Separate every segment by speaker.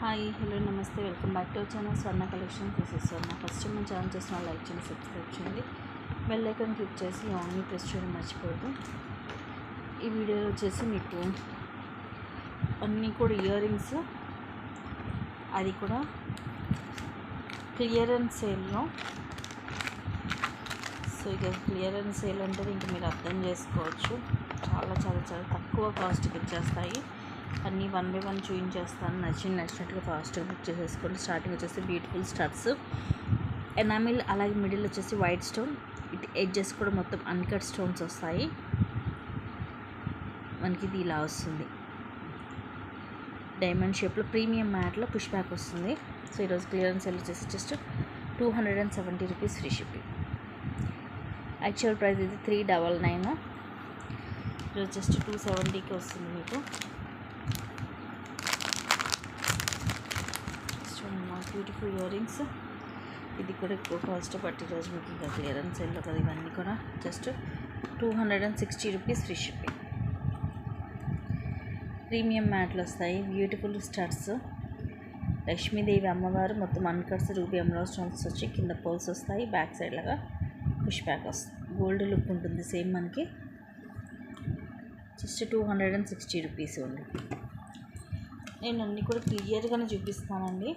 Speaker 1: Hi hello నమస్తే welcome back to our channel Swarna collection. This is Swarna. First time మన channel చేసిన like చేయండి, subscribe చేయండి, bell icon click చేసి only press చేయడం మర్చిపోవద్దు. ఈ వీడియోలో వచ్చేసి మీకు అన్నీ కూడా ఇయర్ రింగ్స్, అది కూడా క్లియరెన్స్ సేల్లో. సో ఇక క్లియరెన్స్ సేల్ అంటే ఇంక మీరు అర్థం చేసుకోవచ్చు, చాలా చాలా చాలా తక్కువ కాస్ట్కి ఇచ్చేస్తాయి. అన్నీ 1 by 1 చూపించేస్తాను. నచ్చినట్టుగా ఫాస్ట్గా బుక్ చేసేసుకోండి. స్టార్టింగ్ వచ్చేసి బ్యూటిఫుల్ స్టడ్స్, ఎనామిల్, అలాగే మిడిల్ వచ్చేసి వైట్ స్టోన్, ఇటు ఎడ్జెస్ కూడా మొత్తం అన్కట్ స్టోన్స్ వస్తాయి. మనకి ఇది ఇలా వస్తుంది, డైమండ్ షేప్లో ప్రీమియం మ్యాట్లో పుష్ బ్యాక్ వస్తుంది. సో ఈరోజు క్లియరెన్స్ సేల్ వచ్చేసి just 270 rupees free shipping. Actual price ఇది 399, ఈరోజు జస్ట్ 270కి వస్తుంది మీకు. బ్యూటిఫుల్ ఇయర్ రింగ్స్, ఇది కూడా ఎక్కువ కాస్ట్, బట్ ఈరోజు మీకు ఇంకా క్లియరెన్స్ సేల్లో కదా, ఇవన్నీ కూడా just 260 rupees free shipping. Premium మ్యాట్లు వస్తాయి, బ్యూటిఫుల్ స్టడ్స్, లక్ష్మీదేవి అమ్మవారు మొత్తం అన్కట్స్, రూబీ ఎమరాల్డ్ స్టోన్స్ వచ్చి కింద పోల్స్ వస్తాయి, బ్యాక్ సైడ్ లాగా పుష్ బ్యాక్ వస్తుంది. గోల్డ్ లుక్ ఉంటుంది సేమ్ మనకి. జస్ట్ 260 రూపీస్ ఉంది. నేను అన్నీ కూడా క్లియర్గానే చూపిస్తానండి.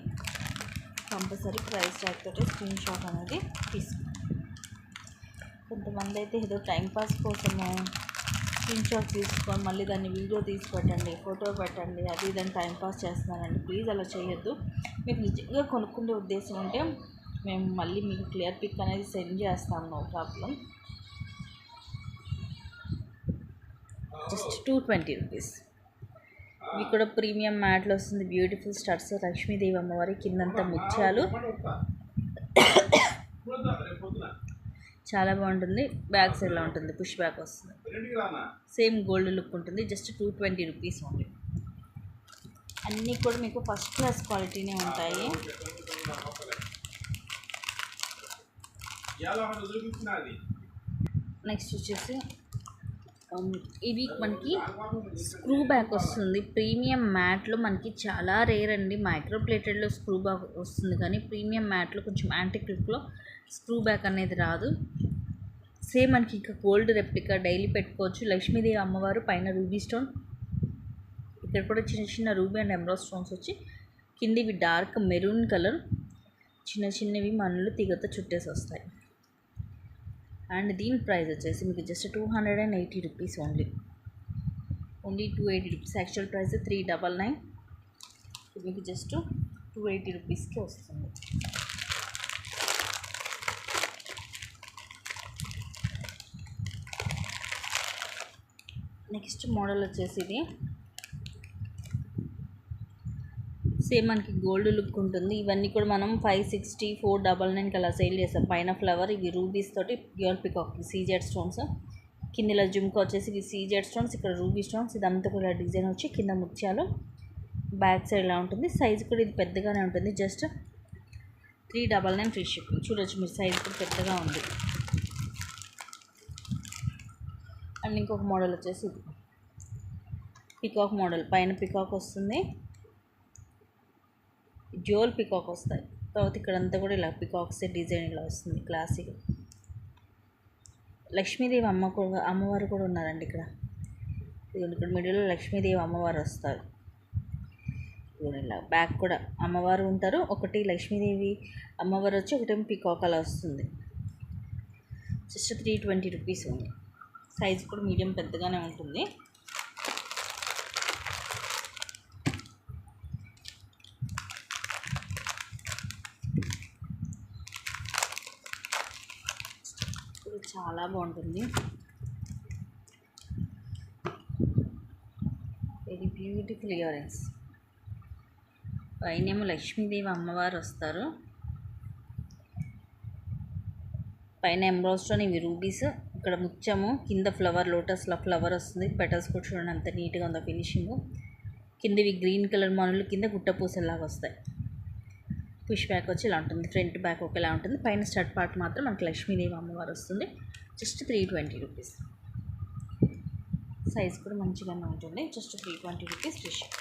Speaker 1: కంపల్సరీ ప్రైస్ ట్యాగ్ తోటి స్క్రీన్ షాట్ అనేది తీసుకోండి. కొంతమంది అయితే ఏదో టైంపాస్ కోసము స్క్రీన్ షాట్ తీసుకొని మళ్ళీ దాన్ని వీడియో తీసి పెట్టండి, ఫోటో పెట్టండి, అది దాన్ని టైంపాస్ చేస్తున్నానండి. ప్లీజ్ అలా చేయొద్దు. మీకు నిజంగా కొనుక్కునే ఉద్దేశం ఉంటే మేము మళ్ళీ మీకు క్లియర్ పిక్ అనేది సెండ్ చేస్తాం, నో ప్రాబ్లం. Just 220 rupees. ఇవి కూడా ప్రీమియం మ్యాట్లో వస్తుంది, బ్యూటిఫుల్ స్టడ్స్, లక్ష్మీదేవి అమ్మవారి కిందంతా ముత్యాలు, చాలా బాగుంటుంది. బ్యాక్ సైడ్లో ఉంటుంది, పుష్ బ్యాక్ వస్తుంది, సేమ్ గోల్డ్ లుక్ ఉంటుంది. Just 220 rupees only. అన్నీ కూడా మీకు ఫస్ట్ క్లాస్ క్వాలిటీనే ఉంటాయి. నెక్స్ట్ వచ్చేసి ఇవి మనకి స్క్రూ బ్యాక్ వస్తుంది, ప్రీమియం మ్యాట్లో మనకి చాలా రేర్ అండి. మైక్రో ప్లేటెడ్లో స్క్రూ బ్యాక్ వస్తుంది, కానీ ప్రీమియం మ్యాట్లో కొంచెం యాంటిక్ లుక్లో స్క్రూ బ్యాక్ అనేది రాదు. సేమ్ మనకి ఇంకా గోల్డ్ రెప్లికా డైలీ పెట్టుకోవచ్చు. లక్ష్మీదేవి అమ్మవారు పైన రూబీ స్టోన్, ఇక్కడ కూడా చిన్న చిన్న రూబీ అండ్ ఎమరాల్డ్ స్టోన్స్ వచ్చి కిందివి డార్క్ మెరూన్ కలర్, చిన్న చిన్నవి మనులు తీగతో చుట్టేసి వస్తాయి. అండ్ దీని ప్రైస్ వచ్చేసి మీకు just 280 rupees only 280 rupees. Actual price 399, మీకు జస్ట్ 280 రూపీస్కి వస్తుంది. నెక్స్ట్ మోడల్ వచ్చేసి ఇది సేమ్ మనకి గోల్డ్ లుక్ ఉంటుంది. ఇవన్నీ కూడా మనం 560, 499కి అలా సేల్ చేస్తాం. పైన ఫ్లవర్, ఇవి రూబీస్ తోటి ప్యూర్ పికాక్ సీజెడ్ స్టోన్స్, కింద జుమ్కా వచ్చేసి ఇవి సీజెడ్ స్టోన్స్, ఇక్కడ రూబీ స్టోన్స్, ఇదంతా కూడా డిజైన్ వచ్చి కింద ముత్యాలు, బ్యాక్ సైడ్ ఇలా ఉంటుంది. సైజ్ కూడా ఇది పెద్దగానే ఉంటుంది. Just 399 free shipping. చూడొచ్చు మీరు, సైజ్ కూడా పెద్దగా ఉంది. అండ్ ఇంకొక మోడల్ వచ్చేసి ఇది పికాక్ మోడల్, పైన పికాక్ వస్తుంది, డ్యూయల్ పికాక్ వస్తాయి. తర్వాత ఇక్కడంతా కూడా ఇలా పికాక్స్ డిజైన్ ఇలా వస్తుంది, క్లాసిక్. లక్ష్మీదేవి అమ్మవారు కూడా ఉన్నారండి ఇక్కడ. ఇక్కడ మిడిల్లో లక్ష్మీదేవి అమ్మవారు వస్తారు. ఇలా బ్యాక్ కూడా అమ్మవారు ఉంటారు, ఒకటి లక్ష్మీదేవి అమ్మవారు వచ్చి ఒకటేమో పికాక్ అలా వస్తుంది. జస్ట్ 320 రూపీస్ ఉంది. సైజ్ కూడా మీడియం పెద్దగానే ఉంటుంది. చాలా బాగుంటుంది, very beautiful ear rings. పైనేమో Lakshmidevi అమ్మవారు వస్తారు, పైన ఎమరాల్డ్ స్టోన్, ఇవి రూబీస్, ఇక్కడ ముత్యము, కింద ఫ్లవర్, లోటస్లో ఫ్లవర్ వస్తుంది. పెటల్స్ కూడా చూడండి అంత నీట్గా ఉందో ఫినిషింగ్. కిందవి గ్రీన్ కలర్ మనులు కింద గుట్టపూసలాగా వస్తాయి. పుష్ బ్యాక్ వచ్చి ఇలా ఉంటుంది, ఫ్రంట్ బ్యాక్ ఒకేలా ఉంటుంది. పైన స్టడ్ పార్ట్ మాత్రం మనకి లక్ష్మీదేవి అమ్మవారు వస్తుంది. Just 320 rupees. సైజ్ కూడా మంచిగానే ఉంటుంది. Just 320 rupees free shipping.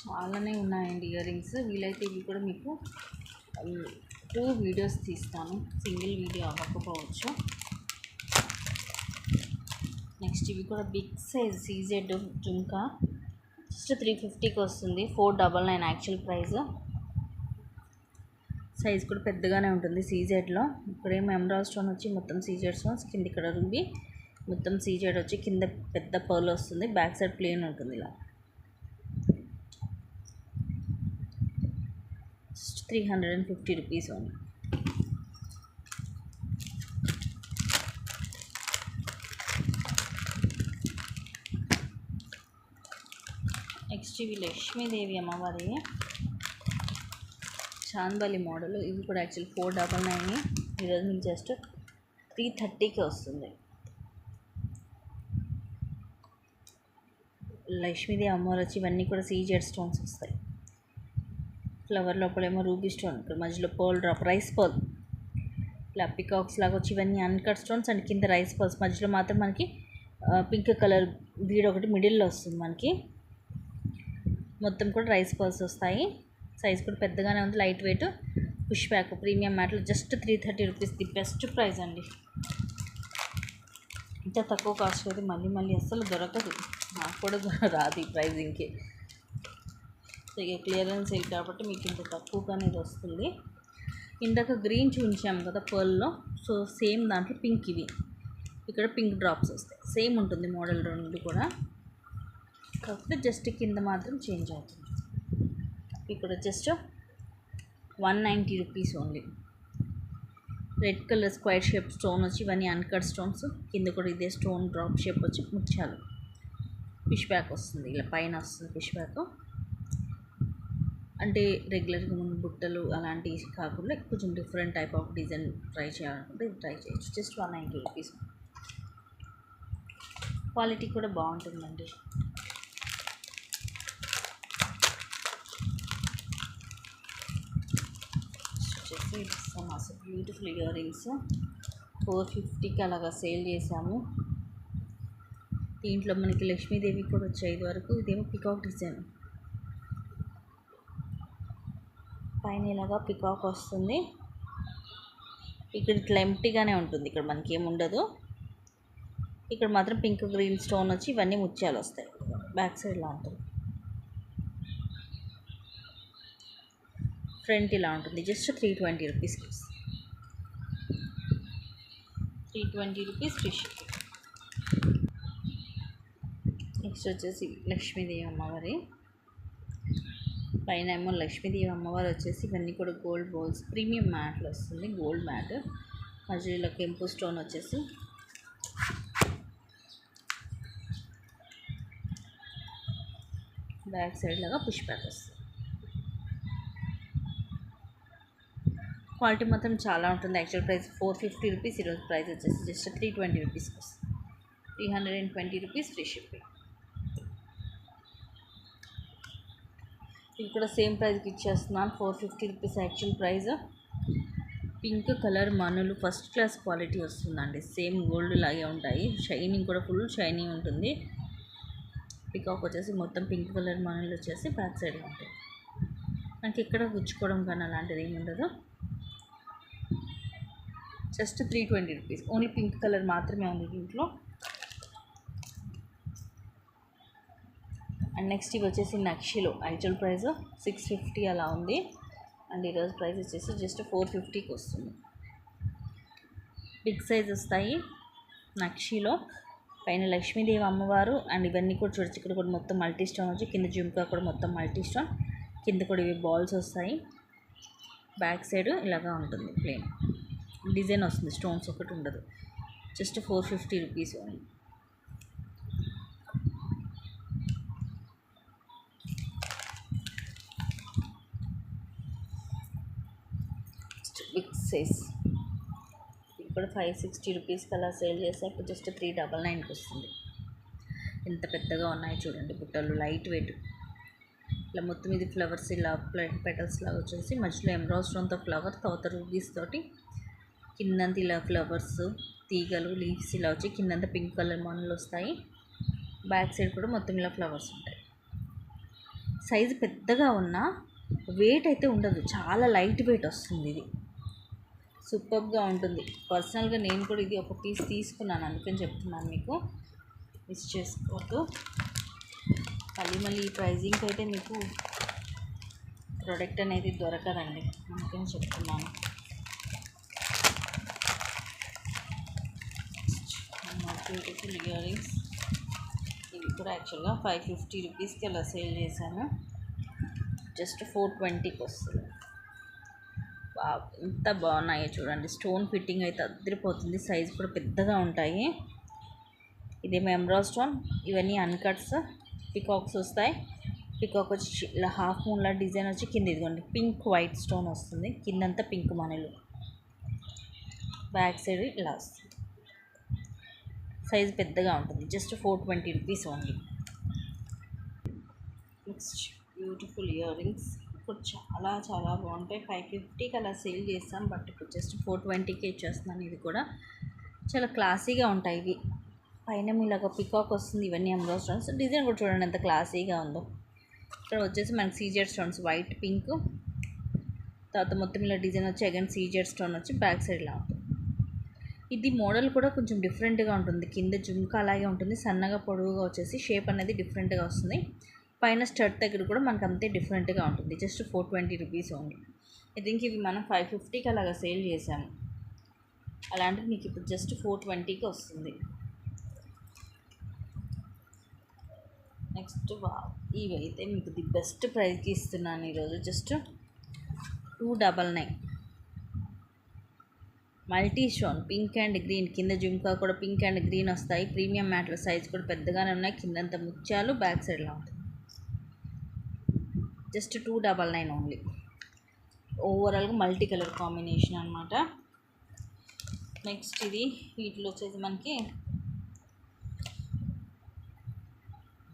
Speaker 1: చాలానే ఉన్నాయండి ఇయర్ రింగ్స్. వీలైతే ఇవి కూడా మీకు 2 వీడియోస్ తీస్తాను, సింగిల్ వీడియో అవ్వకపోవచ్చు. నెక్స్ట్ ఇవి కూడా బిగ్ సైజ్ సీజెడ్ జుంకా, జస్ట్ 350కి వస్తుంది. 499 యాక్చువల్ ప్రైస్. సైజ్ కూడా పెద్దగానే ఉంటుంది సీజెడ్లో. ఇక్కడేమో ఎమరాల్డ్ స్టోన్ వచ్చి మొత్తం సీజెడ్ స్టోన్స్, కింద ఇక్కడ రూబీ, మొత్తం సీజెడ్ వచ్చి కింద పెద్ద పర్ల్ వస్తుంది, బ్యాక్ సైడ్ ప్లేన్ ఉంటుంది. ఇలా 350 రూపీస్ ఓన్లీ. నెక్స్ట్ ఇవి లక్ష్మీదేవి అమ్మవారి చాందలి మోడల్. ఇవి కూడా యాక్చువల్ 499. ఈరోజు మీకు జస్ట్ 330కి వస్తుంది. లక్ష్మీదేవి అమ్మవారు వచ్చి ఇవన్నీ కూడా సీజెడ్ స్టోన్స్ వస్తాయి. ఫ్లవర్ లోపలేమో రూబీ స్టోన్, ఇక్కడ మధ్యలో పర్ల్ డ్రాప్, రైస్ పర్ల్, ఇలా పికాక్స్ లాగా వచ్చి ఇవన్నీ అన్కట్ స్టోన్స్, అండ్ కింద రైస్ పర్ల్స్, మధ్యలో మాత్రం మనకి పింక్ కలర్ బీడ్ ఒకటి మిడిల్లో వస్తుంది మనకి. మొత్తం కూడా రైస్ పర్ల్స్ వస్తాయి. సైజ్ కూడా పెద్దగానే ఉంది, light weight, push back, premium మ్యాట్లో just 330 rupees. The best price అండి. ఇంత తక్కువ కాస్ట్ అయితే మళ్ళీ అస్సలు దొరకదు, నాకు కూడా రాదు ఈ ప్రైజింగ్కి. సో ఇక క్లియరెన్స్ సేల్ కాబట్టి మీకు ఇంత తక్కువగానే ఇది వస్తుంది. ఇందాక గ్రీన్ చూపించాము కదా పర్ల్లో, సో సేమ్ దాంట్లో పింక్, ఇవి ఇక్కడ పింక్ డ్రాప్స్ వస్తాయి. సేమ్ ఉంటుంది మోడల్ రెండు కూడా, కాకపోతే జస్ట్ కింద మాత్రం చేంజ్ అవుతుంది. ఇక్కడ just 190 rupees only. Red colour square shape stone వచ్చి ఇవన్నీ అన్కట్ స్టోన్స్, కింద కూడా ఇదే స్టోన్ డ్రాప్ షేప్ వచ్చి ముత్యాలు, ఫిష్ బ్యాక్ వస్తుంది, ఇలా పైన వస్తుంది ఫిష్ బ్యాక్. అంటే రెగ్యులర్గా ముందు బుట్టలు అలాంటివి కాకుండా కొంచెం different type of design try చేయాలనుకుంటే ఇది ట్రై చేయొచ్చు. Just 190 rupees. క్వాలిటీ కూడా బాగుంటుందండి. ఇస్తాము అసలు బ్యూటిఫుల్ ఇయర్ రింగ్స్ 450కి అలాగా సేల్ చేసాము. దీంట్లో మనకి లక్ష్మీదేవి కూడా వచ్చాయి ఇది వరకు. ఇదేమో పికాక్ డిజైన్, పైన ఇలాగా పికాక్ వస్తుంది, ఇక్కడ ఇట్లా ఎంప్టీగానే ఉంటుంది, ఇక్కడ మనకి ఏముండదు. ఇక్కడ మాత్రం పింక్ గ్రీన్ స్టోన్ వచ్చి ఇవన్నీ ముత్యాలు వస్తాయి, బ్యాక్ సైడ్లా ఉంటుంది. ఫ్రంట్ ఇలా ఉంటుంది, జస్ట్ 320 రూపీస్కి. 320 రూపీస్ ఫ్రీ షిప్పింగ్. నెక్స్ట్ వచ్చేసి లక్ష్మీదేవి అమ్మవారి, పైన ఏమో లక్ష్మీదేవి అమ్మవారు వచ్చేసి ఇవన్నీ కూడా గోల్డ్ బౌల్స్, ప్రీమియం మ్యాట్లో వస్తుంది, గోల్డ్ మ్యాట్. మధ్యలో కెంపు స్టోన్ వచ్చేసి బ్యాక్ సైడ్ లాగా పుష్ బ్యాక్ వస్తుంది. క్వాలిటీ మాత్రం చాలా ఉంటుంది. యాక్చువల్ ప్రైస్ 450 రూపీస్, ఈరోజు ప్రైస్ వచ్చేసి జస్ట్ 320 రూపీస్కి వస్తుంది. 320 రూపీస్ ఫ్రీ షిప్పింగ్. ఇది కూడా సేమ్ ప్రైస్కి ఇచ్చేస్తున్నాను, 450 rupees actual price. Pink colour మనులు ఫస్ట్ క్లాస్ క్వాలిటీ వస్తుందండి, సేమ్ గోల్డ్ లాగే ఉంటాయి. షైనింగ్ కూడా ఫుల్ షైనింగ్ ఉంటుంది. పికాక్ వచ్చేసి మొత్తం పింక్ కలర్ మనులు వచ్చేసి బ్యాక్ సైడ్ ఉంటాయి. మనకి ఇక్కడ గుచ్చుకోవడం కానీ అలాంటిది ఏమి ఉండదు. Just 320 rupees only. Pink colour మాత్రమే ఉంది దీంట్లో. అండ్ నెక్స్ట్ ఇవి వచ్చేసి నక్షిలో యాక్చువల్ ప్రైస్ 650 అలా ఉంది, అండ్ ఈరోజు ప్రైస్ వచ్చేసి జస్ట్ 450కి వస్తుంది. బిగ్ సైజ్ వస్తాయి నక్షిలో. పైన లక్ష్మీదేవి అమ్మవారు, అండ్ ఇవన్నీ కూడా చూడొచ్చు. ఇక్కడ కూడా మొత్తం మల్టీ స్టోన్ వచ్చి, కింద జుంకా కూడా మొత్తం మల్టీ స్టోన్, కింద కూడా ఇవి బాల్స్ వస్తాయి. బ్యాక్ సైడ్ ఇలాగా ఉంటుంది, ప్లేన్ డిజైన్ వస్తుంది, స్టోన్స్ ఒకటి ఉండదు. Just 450 rupees only. Big size ఇప్పుడు 560 రూపీస్కి అలా సేల్ చేస్తే ఇప్పుడు జస్ట్ 399కి వస్తుంది. ఎంత పెద్దగా ఉన్నాయో చూడండి బుట్టలు, లైట్ వెయిట్. ఇలా మొత్తం ఇది ఫ్లవర్స్ ఇలా పెటల్స్ లాగా వచ్చేసి మధ్యలో ఎమరాల్డ్ స్టోన్తో ఫ్లవర్, తర్వాత రూబీస్ తోటి, కిందంతా ఇలా ఫ్లవర్స్ తీగలు లీవ్స్ ఇలా వచ్చి కిందంతా పింక్ కలర్ మనులు వస్తాయి. బ్యాక్ సైడ్ కూడా మొత్తం ఇలా ఫ్లవర్స్ ఉంటాయి. సైజు పెద్దగా ఉన్నా వెయిట్ అయితే ఉండదు, చాలా లైట్ వెయిట్ వస్తుంది. ఇది సూపర్గా ఉంటుంది. పర్సనల్గా నేను కూడా ఇది ఒక పీస్ తీసుకున్నాను, అందుకని చెప్తున్నాను మీకు, మిస్ చేసుకోవద్దు. మళ్ళీ ఈ ప్రైజింగ్కి అయితే మీకు ప్రోడక్ట్ అనేది దొరకదండి, అందుకని చెప్తున్నాను. Beautiful ear rings. ఇవి కూడా యాక్చువల్గా 550 రూపీస్కి అలా సేల్ చేశాను, జస్ట్ 420కి వస్తుంది. ఎంత బాగున్నాయో చూడండి. స్టోన్ ఫిట్టింగ్ అయితే అదిరిపోతుంది, సైజ్ కూడా పెద్దగా ఉంటాయి. ఇదేమో ఎమరాల్డ్ స్టోన్, ఇవన్నీ అన్కట్స్. పికాక్స్ వస్తాయి. పికాక్ వచ్చి ఇలా హాఫ్ మూన్లా డిజైన్ వచ్చి కింద ఇదిగోండి పింక్ వైట్ స్టోన్ వస్తుంది, కిందంతా పింక్ మనలు. బ్యాక్ సైడ్ ఇలా వస్తుంది, సైజ్ పెద్దగా ఉంటుంది. Just 420 rupees only. Next beautiful ear rings. ఇప్పుడు చాలా చాలా బాగుంటాయి. 550కి అలా సేల్ చేస్తాం, బట్ ఇప్పుడు జస్ట్ 420కి ఇచ్చేస్తున్నాను. ఇది కూడా చాలా క్లాసీగా ఉంటాయి. ఇవి పైన మీలాగా పికాక్ వస్తుంది. ఇవన్నీ ఎమరాల్డ్ స్టోన్స్. డిజైన్ కూడా చూడండి ఎంత క్లాసీగా ఉందో. ఇక్కడ వచ్చేసి మనకి సీజెడ్ స్టోన్స్, వైట్ పింక్, తర్వాత మొత్తం ఇలా డిజైన్ వచ్చి అగైన్ సీజెడ్ స్టోన్ వచ్చి బ్యాక్ సైడ్ ఇలా ఉంటుంది. ఇది మోడల్ కూడా కొంచెం డిఫరెంట్గా ఉంటుంది. కింద జుమ్కా అలాగే ఉంటుంది, సన్నగా పొడవుగా వచ్చేసి షేప్ అనేది డిఫరెంట్గా వస్తుంది. పైన స్టడ్ దగ్గర కూడా మనకు అంతే డిఫరెంట్గా ఉంటుంది. Just 420 rupees only. I think ఇవి మనం 550కి అలాగా సేల్ చేసాము, అలాంటివి మీకు ఇప్పుడు జస్ట్ 420కి వస్తుంది. నెక్స్ట్ ఇవి అయితే మీకు ది బెస్ట్ ప్రైస్కి ఇస్తున్నాను ఈరోజు. Just 299. Multi stone pink and green, కింద జుమ్కా కూడా పింక్ అండ్ గ్రీన్ వస్తాయి. ప్రీమియం మ్యాట్లో సైజ్ కూడా పెద్దగానే ఉన్నాయి. కిందంత ముత్యాలు, బ్యాక్ సైడ్లో ఉంటుంది. Just 299 only. ఓవరాల్గా మల్టీ కలర్ కాంబినేషన్ అనమాట. నెక్స్ట్ ఇది వీటిలో వచ్చేసి మనకి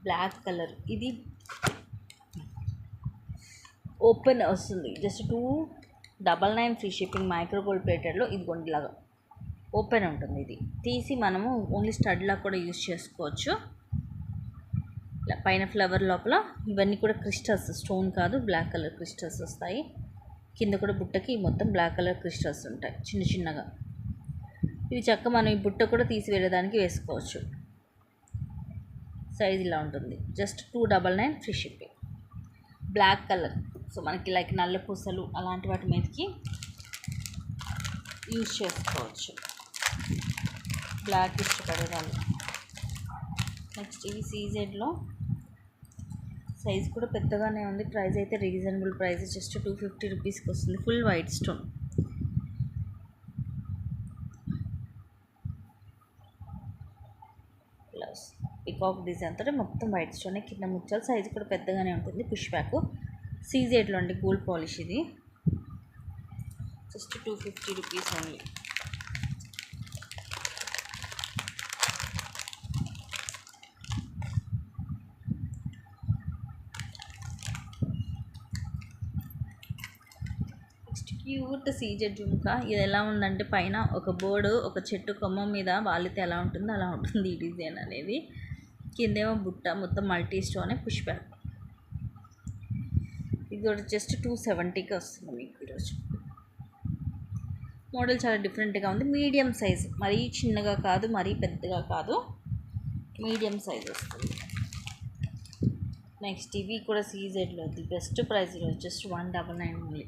Speaker 1: బ్లాక్ కలర్, ఇది ఓపెన్ వస్తుంది. Just 299 free shipping. Micro gold ప్లేటెడ్లో ఇది కొండిలాగా ఓపెన్ ఉంటుంది. ఇది తీసి మనము ఓన్లీ స్టడ్లా కూడా యూజ్ చేసుకోవచ్చు. ఇలా పైన ఫ్లవర్ లోపల ఇవన్నీ కూడా క్రిస్టల్స్, స్టోన్ కాదు, బ్లాక్ కలర్ క్రిస్టల్స్ వస్తాయి. కింద కూడా బుట్టకి మొత్తం బ్లాక్ కలర్ క్రిస్టల్స్ ఉంటాయి చిన్న చిన్నగా. ఇవి చక్క మనం ఈ బుట్ట కూడా తీసి వెళ్ళడానికి వేసుకోవచ్చు. సైజ్ ఇలా ఉంటుంది. Just 299 free shipping. Black colour, so మనకి లైక్ నల్ల పూసలు అలాంటి వాటి మీదకి యూజ్ చేసుకోవచ్చు, బ్లాక్ ఇష్టపడే వాళ్ళు. నెక్స్ట్ ఇవి సీజెడ్లో సైజ్ కూడా పెద్దగానే ఉంది. ప్రైస్ అయితే రీజనబుల్ ప్రైస్, జస్ట్ 250 రూపీస్కి వస్తుంది. Full white stone. Peacock design తోటి మొత్తం వైట్ స్టోన్, కింద ముచ్చాలు. సైజ్ కూడా పెద్దగానే ఉంటుంది. పుష్ బ్యాక్ సీజెడ్లో అండి, గోల్డ్ పాలిష్. ఇది just 250 rupees only. Cute CZ jhumka. ఇది ఎలా ఉందంటే పైన ఒక బోర్డు, ఒక చెట్టు కొమ్మ మీద వాలితే ఎలా ఉంటుందో అలా ఉంటుంది ఈ డిజైన్ అనేది. కిందేమో బుట్ట, మొత్తం మల్టీ స్టోన్, పుష్ బ్యాక్. ఇది కూడా జస్ట్ 270కి వస్తుంది మీకు ఈరోజు. మోడల్ చాలా డిఫరెంట్గా ఉంది. మీడియం సైజ్, మరీ చిన్నగా కాదు, మరీ పెద్దగా కాదు, మీడియం సైజ్ వస్తుంది. నెక్స్ట్ ఇవి కూడా సీజెడ్లో ది బెస్ట్ ప్రైస్ ఈరోజు, జస్ట్ 199 ఓన్లీ.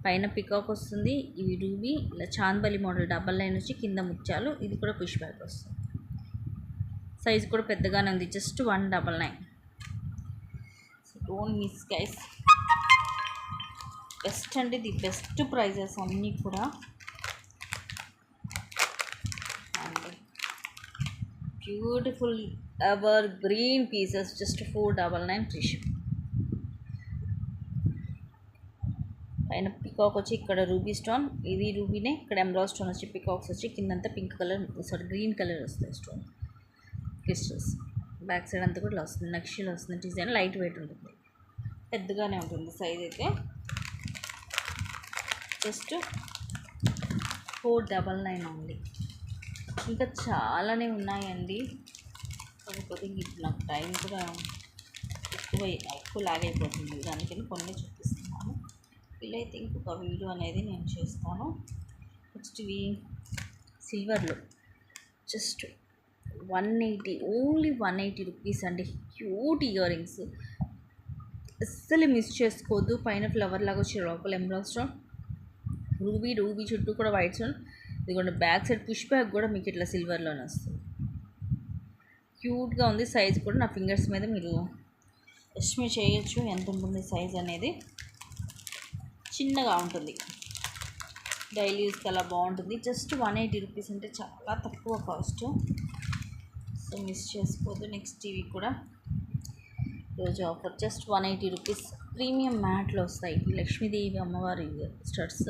Speaker 1: పైన పికాక్ వస్తుంది. ఇవి రూబీ, ఇలా చాందబలి మోడల్ 99 వచ్చి కింద ముత్యాలు. ఇది కూడా పుష్ బ్యాక్ వస్తుంది. సైజ్ కూడా పెద్దగానే ఉంది. Just 199. So don't miss guys. Best అండి, ది బెస్ట్ ప్రైజెస్ అన్నీ కూడా. Beautiful ever green pieces, just 499 free ship. పైన పికాక్ వచ్చి ఇక్కడ రూబీ స్టోన్, ఇది రూబీనే. ఇక్కడ ఎమరాల్డ్ స్టోన్ వచ్చి పికాక్స్ వచ్చి కిందంతా pink colour, sorry green colour వస్తాయి స్టోన్ క్రిస్టల్స్. బ్యాక్ సైడ్ అంతా కూడా ఇలా వస్తుంది, నక్షీలు వస్తుంది. డిజైన్ లైట్ వెయిట్ ఉంటుంది, పెద్దగానే ఉంటుంది. సైజ్ అయితే జస్ట్ 499 ఓన్లీ. ఇంకా చాలానే ఉన్నాయండి, కాకపోతే ఇప్పుడు నాకు టైం కూడా ఎక్కువ లాగ్ అయిపోతుంది, దానికని కొన్ని చూపిస్తున్నాను. ఇలా అయితే ఇంకొక వీడియో అనేది నేను చేస్తాను. నెక్స్ట్ ఇవి సిల్వర్లో జస్ట్ 180, ఓన్లీ 180 రూపీస్ అండి. క్యూట్ ఇయర్ రింగ్స్, అస్సలు మిస్ చేసుకోవద్దు. పైన ఫ్లవర్ లాగా వచ్చి లోపల ఎమరాల్డ్ స్టోన్, రూబీ చుట్టూ కూడా వైట్ స్టోన్. ఇదిగోండి బ్యాక్ సైడ్ పుష్ బ్యాక్ కూడా మీకు ఇట్లా సిల్వర్లోనే వస్తుంది. క్యూట్గా ఉంది. సైజ్ కూడా నా ఫింగర్స్ మీద మీరు ఎస్టిమేట్ చేయొచ్చు ఎంత ఉంటుంది సైజ్ అనేది. చిన్నగా ఉంటుంది, డైలీ యూస్కి అలా బాగుంటుంది. జస్ట్ 180 రూపీస్ అంటే చాలా తక్కువ కాస్ట్, సో మిస్ చేసుకోవద్దు. నెక్స్ట్ టీవీ కూడా రోజు ఆఫర్ జస్ట్ 180 రూపీస్. ప్రీమియం మ్యాట్లో వస్తాయి. లక్ష్మీదేవి అమ్మవారి స్టడ్స్,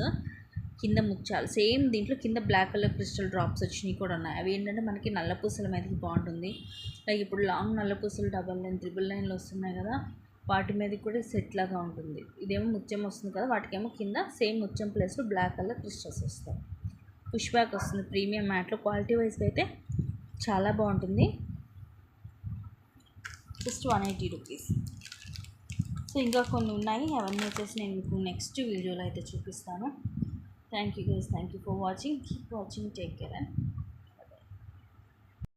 Speaker 1: కింద ముత్యాలు సేమ్ దీంట్లో కింద బ్లాక్ కలర్ క్రిస్టల్ డ్రాప్స్ వచ్చినాయి కూడా ఉన్నాయి. అవి ఏంటంటే మనకి నల్లపూసల మీదకి బాగుంటుంది. లైక్ ఇప్పుడు లాంగ్ నల్లపూసలు 999, 999లో వస్తున్నాయి కదా, వాటి మీద కూడా సెట్ లాగా ఉంటుంది. ఇదేమో ముత్యం వస్తుంది కదా, వాటికేమో కింద సేమ్ ముత్యం ప్లేస్లో బ్లాక్ కలర్ క్రిస్టల్స్ వస్తాయి. పుష్ బ్యాక్ వస్తుంది ప్రీమియం మ్యాట్లో. క్వాలిటీ వైజ్గా అయితే చాలా బాగుంటుంది. Just 180 rupees. సో ఇంకా కొన్ని ఉన్నాయి, అవన్నీ వచ్చేసి నేను మీకు నెక్స్ట్ వీడియోలో అయితే చూపిస్తాను. Thank you guys, thank you for watching. Keep watching, take care and